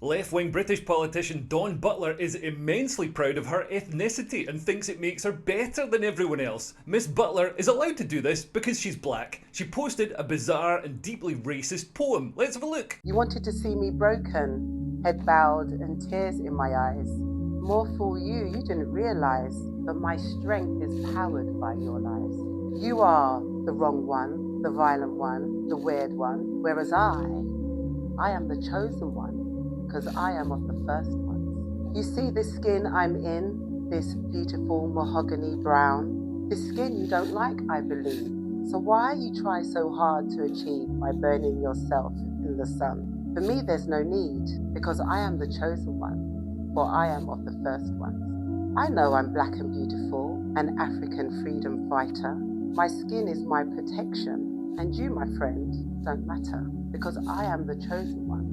Left-wing British politician Dawn Butler is immensely proud of her ethnicity and thinks it makes her better than everyone else. Miss Butler is allowed to do this because she's black. She posted a bizarre and deeply racist poem. Let's have a look. You wanted to see me broken, head bowed and tears in my eyes. More fool you didn't realise that my strength is powered by your lies. You are the wrong one, the violent one, the weird one, whereas I am the chosen one. Because I am of the first ones. You see this skin I'm in, this beautiful mahogany brown, this skin you don't like, I believe. So why you try so hard to achieve by burning yourself in the sun? For me there's no need, because I am the chosen one, for I am of the first ones. I know I'm black and beautiful, an African freedom fighter. My skin is my protection, and you, my friend, don't matter, because I am the chosen one.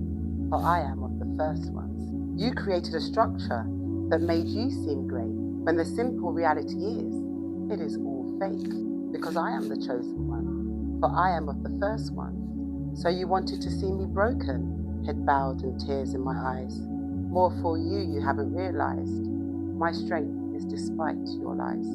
For I am of the first ones. You created a structure that made you seem great, when the simple reality is, it is all fake, because I am the chosen one, for I am of the first ones. So you wanted to see me broken, head bowed and tears in my eyes. More for you haven't realised. My strength is despite your lies.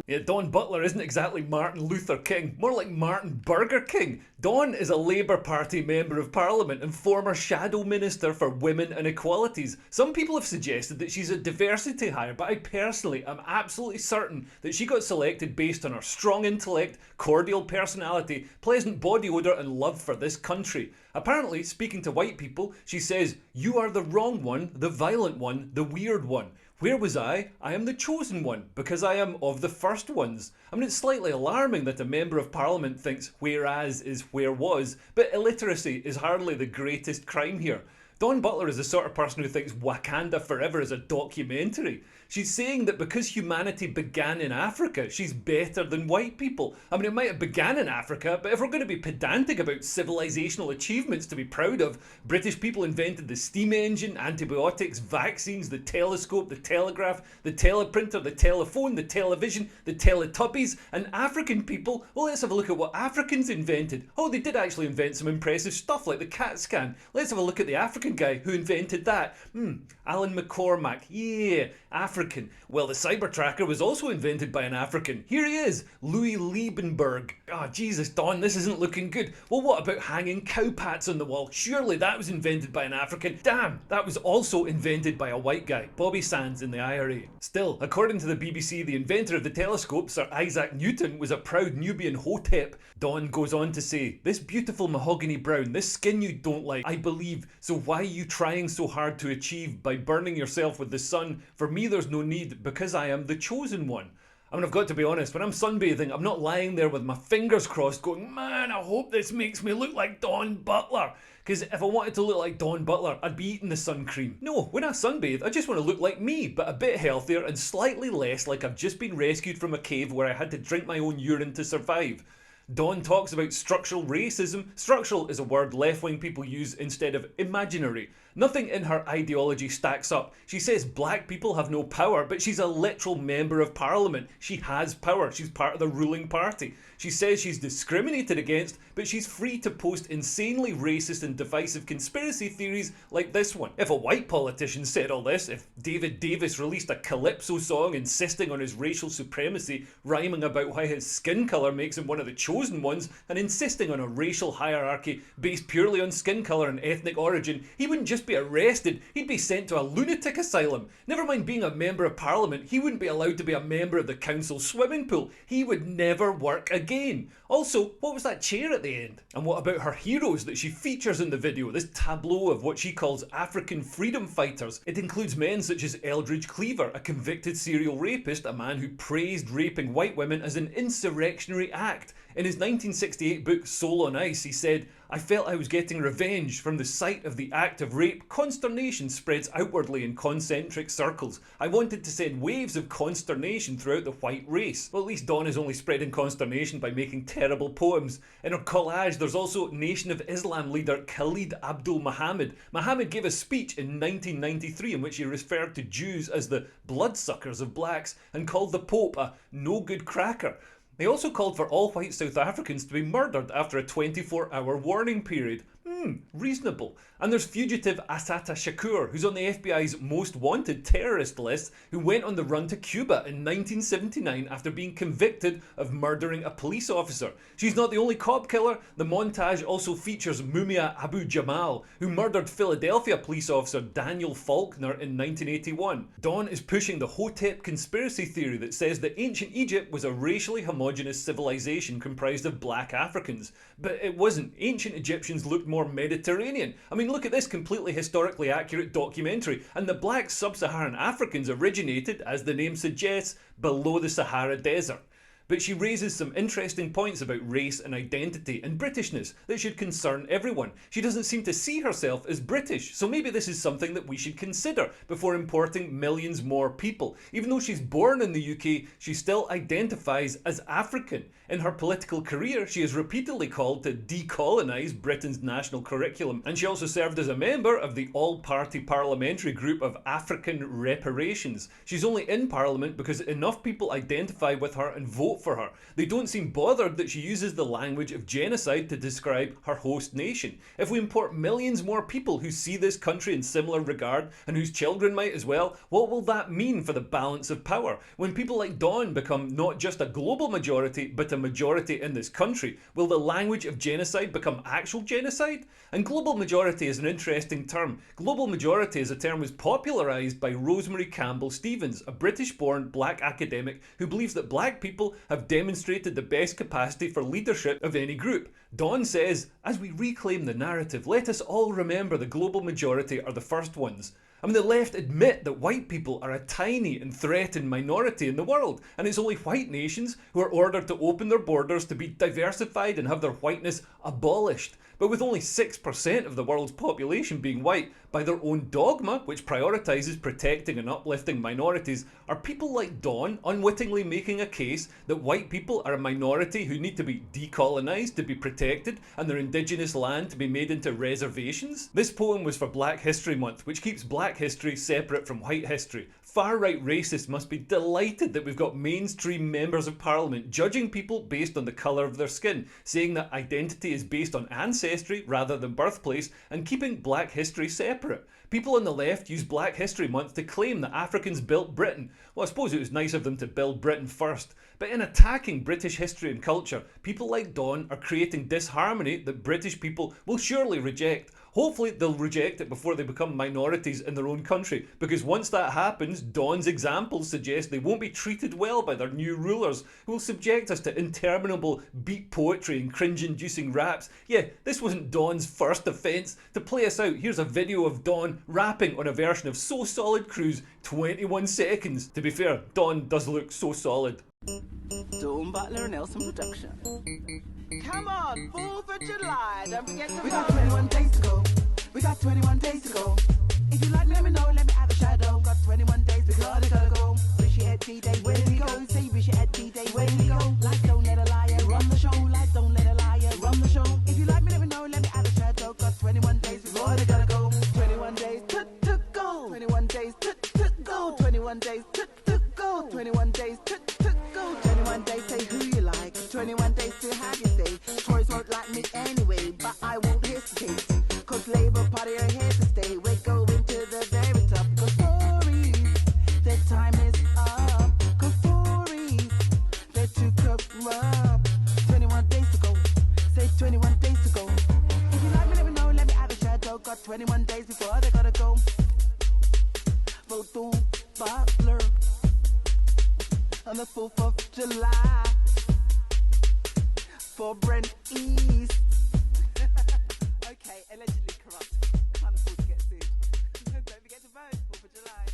Yeah, Dawn Butler isn't exactly Martin Luther King, more like Martin Burger King. Dawn is a Labour Party Member of Parliament and former Shadow Minister for Women and Equalities. Some people have suggested that she's a diversity hire, but I personally am absolutely certain that she got selected based on her strong intellect, cordial personality, pleasant body odour and love for this country. Apparently, speaking to white people, she says, "You are the wrong one, the violent one, the weird one. Where was I? I am the chosen one, because I am of the first ones." I mean, it's slightly alarming that a Member of Parliament thinks whereas is where was, but illiteracy is hardly the greatest crime here. Dawn Butler is the sort of person who thinks Wakanda Forever is a documentary. She's saying that because humanity began in Africa, she's better than white people. I mean, it might have began in Africa, but if we're going to be pedantic about civilizational achievements to be proud of, British people invented the steam engine, antibiotics, vaccines, the telescope, the telegraph, the teleprinter, the telephone, the television, the Teletubbies, and African people, well, let's have a look at what Africans invented. Oh, they did actually invent some impressive stuff like the CAT scan. Let's have a look at the African guy who invented that. Alan McCormack, yeah, African. Well, the cyber tracker was also invented by an African. Here he is, Louis Liebenberg. Ah, Jesus, Dawn, this isn't looking good. Well, what about hanging cowpats on the wall? Surely that was invented by an African. Damn, that was also invented by a white guy, Bobby Sands in the IRA. Still, according to the BBC, the inventor of the telescope, Sir Isaac Newton, was a proud Nubian Hotep. Dawn goes on to say, "This beautiful mahogany brown, this skin you don't like, I believe. So why are you trying so hard to achieve by burning yourself with the sun? For me, there's no need, because I am the chosen one." I mean, I've got to be honest, when I'm sunbathing, I'm not lying there with my fingers crossed going, "Man, I hope this makes me look like Dawn Butler." Because if I wanted to look like Dawn Butler, I'd be eating the sun cream. No, when I sunbathe, I just want to look like me, but a bit healthier and slightly less like I've just been rescued from a cave where I had to drink my own urine to survive. Dawn talks about structural racism. Structural is a word left-wing people use instead of imaginary. Nothing in her ideology stacks up. She says black people have no power, but she's a literal member of parliament. She has power. She's part of the ruling party. She says she's discriminated against, but she's free to post insanely racist and divisive conspiracy theories like this one. If a white politician said all this, if David Davis released a calypso song insisting on his racial supremacy, rhyming about why his skin colour makes him one of the chosen ones, and insisting on a racial hierarchy based purely on skin colour and ethnic origin, he wouldn't just be arrested, he'd be sent to a lunatic asylum. Never mind being a member of parliament, he wouldn't be allowed to be a member of the council swimming pool. He would never work again. Also, what was that chair at the end? And what about her heroes that she features in the video, this tableau of what she calls African freedom fighters? It includes men such as Eldridge Cleaver, a convicted serial rapist, a man who praised raping white women as an insurrectionary act. In his 1968 book Soul on Ice, he said, "I felt I was getting revenge. From the sight of the act of rape, consternation spreads outwardly in concentric circles. I wanted to send waves of consternation throughout the white race." Well, at least Dawn is only spreading consternation by making terrible poems. In her collage, there's also Nation of Islam leader Khalid Abdul Muhammad. Muhammad gave a speech in 1993 in which he referred to Jews as the bloodsuckers of blacks and called the Pope a no-good cracker. They also called for all white South Africans to be murdered after a 24-hour warning period. reasonable. And there's fugitive Assata Shakur, who's on the FBI's most wanted terrorist list, who went on the run to Cuba in 1979 after being convicted of murdering a police officer. She's not the only cop killer. The montage also features Mumia Abu Jamal, who murdered Philadelphia police officer Daniel Faulkner in 1981. Dawn is pushing the Hotep conspiracy theory that says that ancient Egypt was a racially homogenous civilization comprised of black Africans. But it wasn't. Ancient Egyptians looked more Mediterranean. I mean, look at this completely historically accurate documentary. And the black sub-Saharan Africans originated, as the name suggests, below the Sahara Desert. But she raises some interesting points about race and identity and Britishness that should concern everyone. She doesn't seem to see herself as British, so maybe this is something that we should consider before importing millions more people. Even though she's born in the UK, she still identifies as African. In her political career, she is repeatedly called to decolonise Britain's national curriculum, and she also served as a member of the all-party parliamentary group of African Reparations. She's only in Parliament because enough people identify with her and vote for her. They don't seem bothered that she uses the language of genocide to describe her host nation. If we import millions more people who see this country in similar regard, and whose children might as well, what will that mean for the balance of power? When people like Dawn become not just a global majority, but a majority in this country, will the language of genocide become actual genocide? And global majority is an interesting term. Global majority as a term was popularised by Rosemary Campbell Stevens, a British-born black academic who believes that black people have demonstrated the best capacity for leadership of any group. Dawn says, as we reclaim the narrative, let us all remember the global majority are the first ones. I mean, the left admit that white people are a tiny and threatened minority in the world, and it's only white nations who are ordered to open their borders to be diversified and have their whiteness abolished. But with only 6% of the world's population being white, by their own dogma, which prioritises protecting and uplifting minorities, are people like Dawn unwittingly making a case that white people are a minority who need to be decolonised to be protected and their indigenous land to be made into reservations? This poem was for Black History Month, which keeps black history separate from white history. Far-right racists must be delighted that we've got mainstream members of parliament judging people based on the colour of their skin, saying that identity is based on ancestry rather than birthplace, and keeping black history separate. People on the left use Black History Month to claim that Africans built Britain. Well, I suppose it was nice of them to build Britain first. But in attacking British history and culture, people like Dawn are creating disharmony that British people will surely reject. Hopefully they'll reject it before they become minorities in their own country, because once that happens, Dawn's examples suggest they won't be treated well by their new rulers, who will subject us to interminable beat poetry and cringe-inducing raps. Yeah, this wasn't Dawn's first offence. To play us out, here's a video of Dawn rapping on a version of So Solid Crew's 21 Seconds. To be fair, Dawn does look so solid. Dawn Butler Nelson Production. Come on, 4th of July, don't forget to vote. We got 21 days to go. We got 21 days to go. If you like me, let me know, let me out the shadow. Got 21 days because I gotta go. Wish you had D-Day, where did he go? Say wish you had D-Day, where did he go? Life don't let a liar run the show. Life don't let a liar run the show. If you like me, let me know, let me out the shadow. Got 21 days before I gotta go. 21 days to go. 21 days to go. 21 days to go. 21 days to go. 21 days, say who you like. 21 days to have your say. Tories won't like me anyway, but I won't hesitate. Cause Labour Party are here to stay. We're going to the very top. Cause Tories, their time is up. Cause Tories, they're too corrupt. 21 days to go. Say 21 days to go. If you like me, let me know, let me out the shadow. Got 21 days before they gotta go. Vote Dawn Butler on the 4th of July for Brent East. Okay, allegedly corrupt. Can't afford to get sued. Don't forget to vote, 4th of July.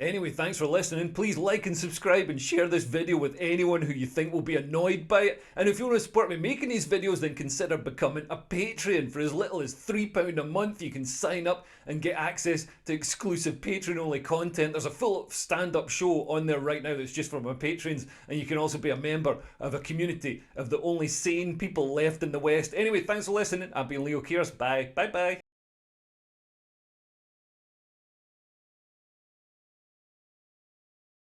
Anyway, thanks for listening. Please like and subscribe and share this video with anyone who you think will be annoyed by it. And if you want to support me making these videos, then consider becoming a Patreon. For as little as £3 a month, you can sign up and get access to exclusive Patreon-only content. There's a full stand-up show on there right now that's just for my patrons. And you can also be a member of a community of the only sane people left in the West. Anyway, thanks for listening. I've been Leo Kears. Bye. Bye-bye.